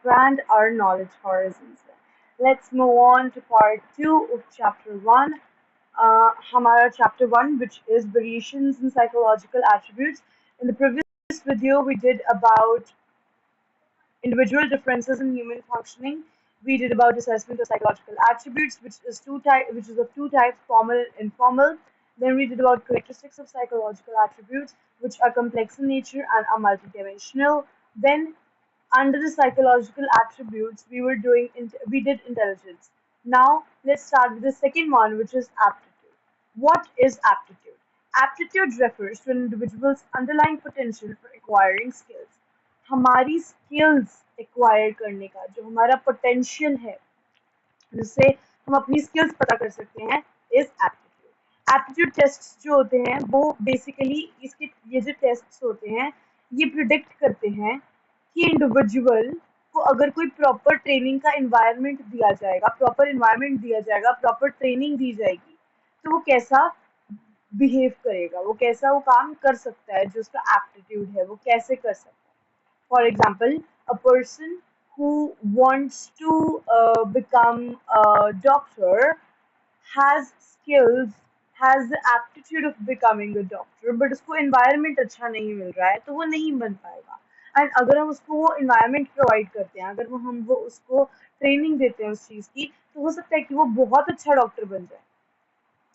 expand our knowledge horizons. Let's move on to part 2 of chapter 1. Hamara chapter 1, which is variations in psychological attributes. In the previous video, we did about individual differences in human functioning. We did about assessment of psychological attributes, which is of two types, formal and informal. Then we did about characteristics of psychological attributes, which are complex in nature and are multidimensional. Then under the psychological attributes, we did intelligence. Now let's start with the second one, which is aptitude. What is aptitude? Aptitude refers to an individual's underlying potential for acquiring skills. हमारी skills acquire करने का जो हमारा potential है, जिससे हम अपनी skills पता कर सकते हैं, इज एप्टीट्यूड. एप्टीट्यूड टेस्ट जो होते हैं वो बेसिकली इसके ये जो टेस्ट होते हैं ये प्रिडिक्ट करते हैं कि इंडिविजुअल को अगर कोई प्रॉपर ट्रेनिंग का इन्वायरमेंट दिया जाएगा, प्रॉपर ट्रेनिंग दी जाएगी, तो वो कैसा बिहेव करेगा, वो कैसा वो काम कर सकता है, जो उसका एप्टीट्यूड है वो कैसे कर सकता है. For example, a person who wants to become a doctor has skills, has the aptitude of becoming a doctor, but उसको environment अच्छा नहीं मिल रहा है तो वो नहीं बन पाएगा. एंड अगर हम उसको वो environment प्रोवाइड करते हैं, अगर वो उसको ट्रेनिंग देते हैं उस चीज़ की, तो हो सकता है कि वो बहुत अच्छा डॉक्टर बन जाए.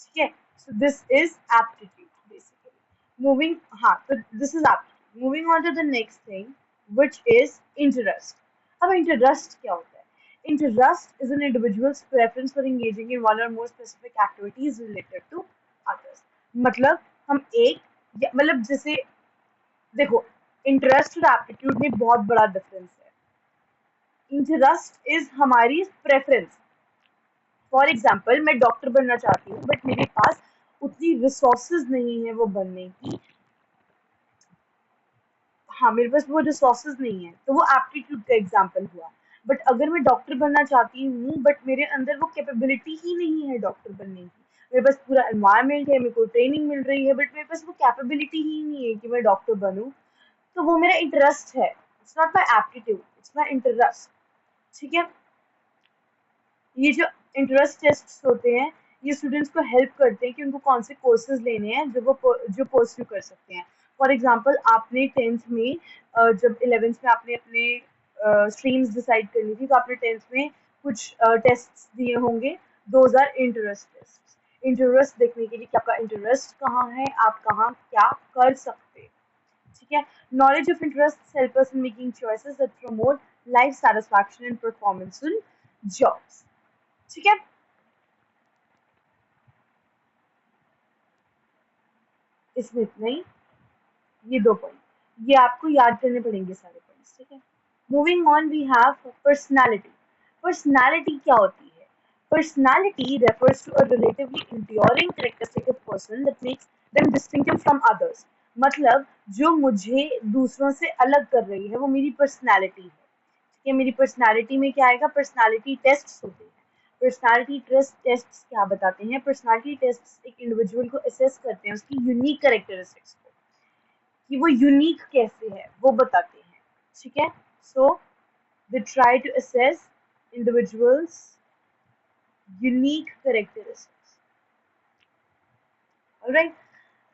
ठीक है, so this is aptitude basically. Moving, हाँ, तो this is aptitude. Moving on to the next thing which is interest. अब इंटरेस्ट क्या होता है? Interest is an individual's preference for engaging in one or more specific activities related to others. मतलब हम एक मतलब जैसे देखो, इंटरेस्ट और एप्टीट्यूड में बहुत बड़ा डिफरेंस है. इंटरेस्ट इज हमारी प्रेफरेंस. फॉर एग्जाम्पल, मैं डॉक्टर बनना चाहती हूँ बट मेरे पास उतनी रिसोर्सेज नहीं है वो बनने की. हाँ, मेरे पास वो रिसोर्सेज नहीं है, तो वो एप्टीट्यूड का एग्जाम्पल हुआ. बट अगर मैं डॉक्टर बनना चाहती हूँ बट मेरे अंदर वो कैपेबिलिटी ही नहीं है डॉक्टर बनने की, मेरे पास पूरा एनवायरनमेंट है, मेरे को ट्रेनिंग मिल रही है, बट मेरे पास वो कैपेबिलिटी ही नहीं है कि मैं डॉक्टर बनूँ, तो वो मेरा इंटरेस्ट है. It's not my aptitude, it's my interest. ठीक है, ये जो इंटरेस्ट टेस्ट होते हैं ये स्टूडेंट्स को हेल्प करते हैं कि उनको कौन से कोर्सेज लेने हैं जो परस्यू कर सकते हैं. फॉर एग्जांपल, आपने टेंथ में जब इलेवेंथ में आपने अपने स्ट्रीम्स डिसाइड करनी थी, तो आपने टेंथ में कुछ टेस्ट दिए होंगे. Those are interest test. Interest देखने के लिए कि आपका इंटरेस्ट कहाँ है, आप कहाँ क्या कर सकते हैं. ठीक है, knowledge of interest help us in making choices that promote life satisfaction and performance in jobs. ठीक है, इसमें इतना ही. ये दो पॉइंट ये आपको याद करने पड़ेंगे सारे पॉइंट्स. ठीक है, moving on we have personality. Personality क्या होती है? Personality refers to a relatively enduring characteristic of person that makes them distinctive from others. मतलब जो मुझे दूसरों से अलग कर रही है वो मेरी पर्सनालिटी है. ठीक है, मेरी पर्सनालिटी में क्या आएगा? पर्सनालिटी टेस्ट होते हैं. पर्सनालिटी टेस्ट क्या बताते हैं? पर्सनालिटी टेस्ट एक इंडिविजुअल को असेस करते हैं उसकी यूनिक कैरेक्टरिस्टिक्स को, कि वो यूनिक कैसे है वो बताते हैं. ठीक है, so they try to assess individual's unique characteristics. Alright,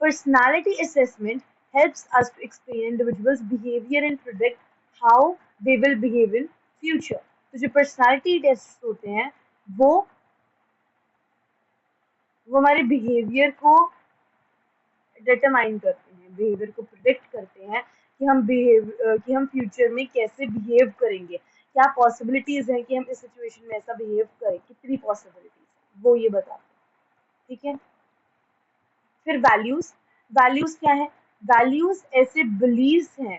personality assessment helps us to explain individuals' behavior and predict how they will behave in future. तो जो personality tests होते हैं वो वो हमारे बिहेवियर को डिटरमाइन करते हैं, बिहेवियर को प्रिडिक्ट करते हैं कि हम फ्यूचर में कैसे बिहेव करेंगे, क्या पॉसिबिलिटीज हैं कि हम इस सिचुएशन में ऐसा बिहेव करें, कितनी पॉसिबिलिटीज वो ये बताते हैं. ठीक है, फिर वैल्यूज. वैल्यूज क्या है? वैल्यूज ऐसे बिलीव्स हैं,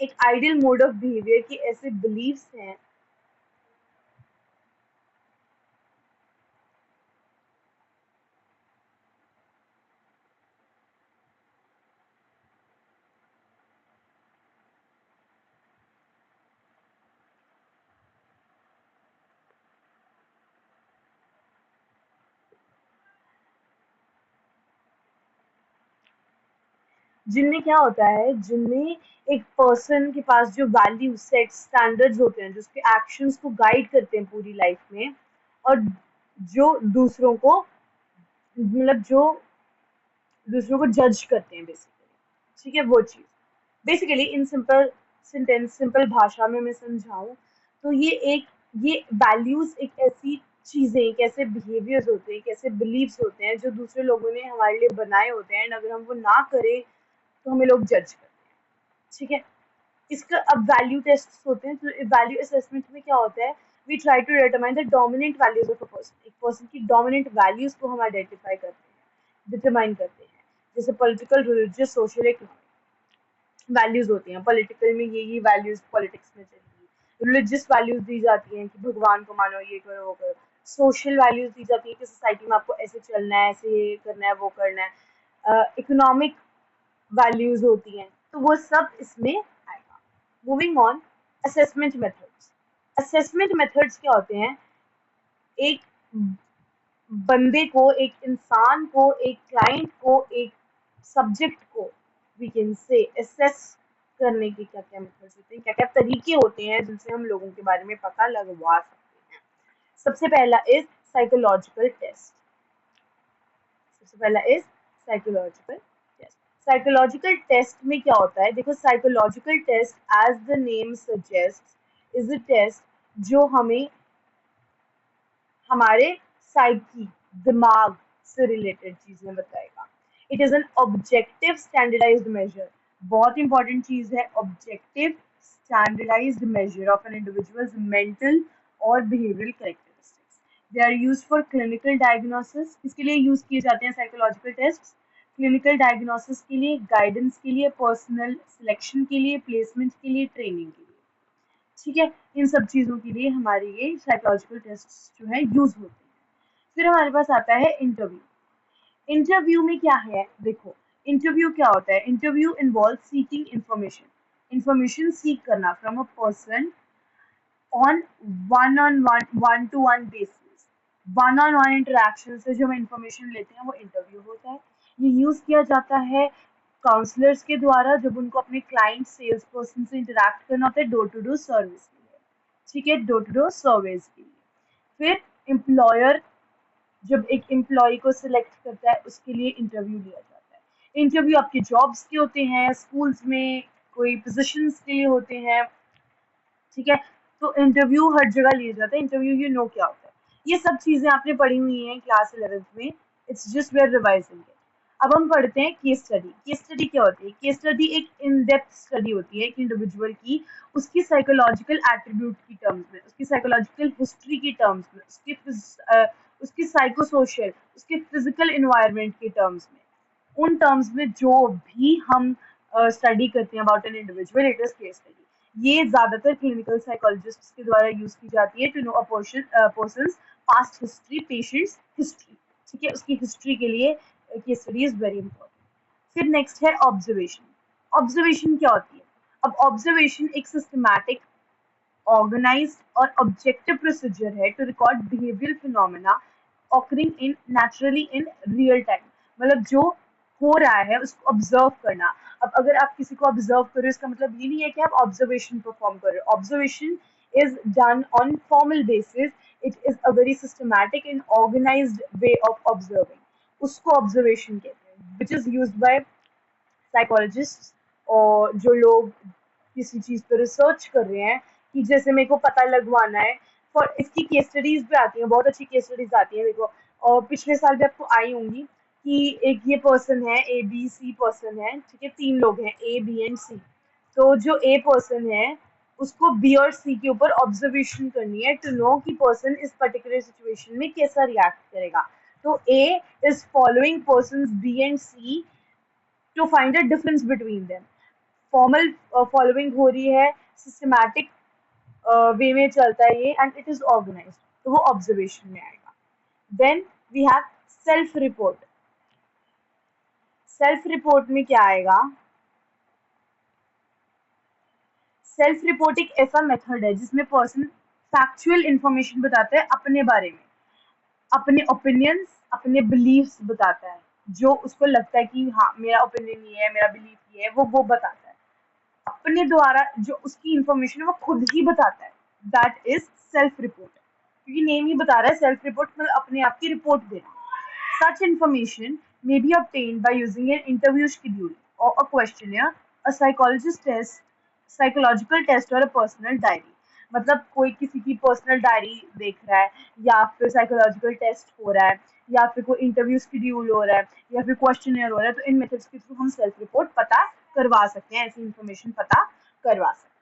एक आइडियल मोड ऑफ बिहेवियर की ऐसे बिलीव्स हैं. जिनमें क्या होता है, जिनमें एक पर्सन के पास जो वैल्यू सेट स्टैंडर्ड्स होते हैं, जो उसके एक्शंस को गाइड करते हैं पूरी लाइफ में, और जो दूसरों को, मतलब जो दूसरों को जज करते हैं बेसिकली, ठीक है, वो चीज़। Basically in simple sentence, simple भाषा में मैं समझाऊं तो ये वैल्यूज एक ऐसी चीजें, एक ऐसे बिहेवियर्स होते हैं, एक ऐसे बिलीव्स होते हैं जो दूसरे लोगों ने हमारे लिए बनाए होते हैं, एंड अगर हम वो ना करें तो हमें लोग जज करते हैं, ठीक है। इसका अब वैल्यू टेस्ट होते हैं, तो वैल्यू असेसमेंट में क्या होता है, we try to determine the dominant values of a person, एक पर्सन की डोमिनेंट वैल्यूज को हम आइडेंटिफाई करते हैं, डिटरमाइन करते हैं, जैसे political, religious, social, economic values होती हैं। पॉलिटिकल में ये वैल्यूज पॉलिटिक्स में चलेगी, रिलीजियस वैल्यूज दी जाती हैं कि भगवान को मानो, ये करो वो करो, सोशल वैल्यूज दी जाती है कि सोसाइटी में आपको ऐसे चलना है, ऐसे करना है, वो करना है, इकोनॉमिक वैल्यूज होती हैं, तो वो सब इसमें आएगा। Moving on, assessment methods. Assessment methods क्या होते हैं, एक बंदे को, एक इंसान को, एक क्लाइंट को, एक सब्जेक्ट को वी कैन से असेस करने के क्या क्या मेथड्स होते हैं, क्या क्या तरीके होते हैं जिनसे हम लोगों के बारे में पता लगवा सकते हैं। सबसे पहला इज साइकोलॉजिकल टेस्ट। सबसे पहला is psychological test. Psychological test में क्या होता है, देखो, psychological test as the name suggest is a test जो हमें हमारे साइकी, दिमाग से रिलेटेड चीजें बताएगा। It is an objective standardised measure, बहुत इंपॉर्टेंट चीज है, objective standardised measure of an individual's mental और behavioural characteristics. They are used for clinical diagnosis. किसके लिए यूज किए जाते हैं साइकोलॉजिकल टेस्ट? क्लिनिकल डायग्नोसिस के लिए, गाइडेंस के लिए, पर्सनल सिलेक्शन के लिए, प्लेसमेंट के लिए, ट्रेनिंग के लिए, ठीक है। इन सब चीज़ों के लिए हमारे ये साइकोलॉजिकल टेस्ट जो है यूज होते हैं। फिर हमारे पास आता है इंटरव्यू। इंटरव्यू में क्या है, देखो, इंटरव्यू क्या होता है, interview involve seeking information, information सीख करना from a person on one two one basis. One on one interaction से जो हम इंफॉर्मेशन लेते हैं वो इंटरव्यू होता है। ये यूज किया जाता है काउंसलर्स के द्वारा जब उनको अपने क्लाइंट, सेल्स पर्सन से इंटरेक्ट करना होता है डोर टू डोर सर्विस के लिए, ठीक है, डोर टू डोर सर्विस के लिए। फिर एम्प्लॉयर जब एक एम्प्लॉय को सिलेक्ट करता है उसके लिए इंटरव्यू लिया जाता है। इंटरव्यू आपके जॉब्स के होते हैं, स्कूल्स में कोई पोजीशंस के लिए होते हैं, ठीक है। तो इंटरव्यू हर जगह लिया जाता है। इंटरव्यू यू नो क्या होता है, ये सब चीजें आपने पढ़ी हुई हैं क्लास 11th में, it's just we're revising it. अब हम पढ़ते हैं केस स्टडी। केस स्टडी क्या होती है? केस स्टडी एक इन डेप्थ स्टडी होती है एक इंडिविजुअल की, उसकी साइकोलॉजिकल एट्रीब्यूट की टर्म्स में, उसकी साइकोलॉजिकल हिस्ट्री की टर्म्स में, उसकी साइको सोशल, उसके फिजिकल इन्वायरमेंट के टर्म्स में, उन टर्म्स में जो भी हम स्टडी करते हैं about an individual, it is case study. ये ज्यादातर क्लिनिकल साइकोलॉजिस्ट के द्वारा यूज की जाती है to know a person's past history, patient's history, ठीक है, उसकी हिस्ट्री के लिए case study is very important. फिर नेक्स्ट है ऑब्जर्वेशन। ऑब्जर्वेशन क्या होती है? अब ऑब्जर्वेशन एक सिस्टमैटिक, ऑर्गेनाइज्ड और ऑब्जेक्टिव प्रोसीजर है to record behavioural phenomena occurring in naturally in real time. मतलब जो हो रहा है उसको ऑब्जर्व करना। अब अगर आप किसी को ऑब्जर्व कर रहे हो इसका मतलब ये नहीं है कि आप ऑब्जर्वेशन परफॉर्म कर रहे हो। Observation is done on formal basis, it is a very systematic and organised way of observing, उसको ऑब्जर्वेशन कहते हैं, which is used by psychologist और जो लोग किसी चीज पर रिसर्च कर रहे हैं कि जैसे मेरे को पता लगवाना है। फॉर इसकी केस स्टडीज भी आती हैं, बहुत अच्छी केस स्टडीज आती हैं, देखो, और पिछले साल भी आपको आई होंगी कि एक ये पर्सन है, ए बी सी पर्सन है, ठीक है, तीन लोग हैं, ए बी एंड सी। तो जो ए पर्सन है उसको बी और सी के ऊपर ऑब्जर्वेशन करनी है टू नो कि पर्सन इस पर्टिकुलर सिचुएशन में कैसा रिएक्ट करेगा। तो A is following person B and C to find a difference between them. Formal following हो रही है, सिस्टमैटिक वे में चलता है ये, एंड इट इज ऑर्गेनाइज्ड, तो वो ऑब्जर्वेशन में आएगा। Then we have self report. Self report में क्या आएगा? सेल्फ रिपोर्ट एक ऐसा मेथड है जिसमें पर्सन फैक्चुअल इंफॉर्मेशन बताता है अपने बारे में, अपने ओपिनियंस, अपने बिलीव्स बताता है। जो उसको लगता है कि हाँ मेरा ओपिनियन ये है, मेरा बिलीफ ये है, वो बताता है अपने द्वारा। जो उसकी इंफॉर्मेशन है वो खुद ही बताता है, दैट इज सेल्फ रिपोर्ट। क्योंकि नेम ही बता रहा है सेल्फ रिपोर्ट, मतलब अपने आप की रिपोर्ट देना। Such information may be obtained by using an interview schedule or a questionnaire, a psychologist test, psychological test or a personal diary। मतलब कोई किसी की पर्सनल डायरी देख रहा है, या फिर साइकोलॉजिकल टेस्ट हो रहा है, या फिर कोई इंटरव्यू शेड्यूल हो रहा है, या फिर क्वेश्चनर हो रहा है, तो इन मेथड्स के थ्रू हम सेल्फ रिपोर्ट पता करवा सकते हैं, ऐसी इंफॉर्मेशन पता करवा सकते हैं।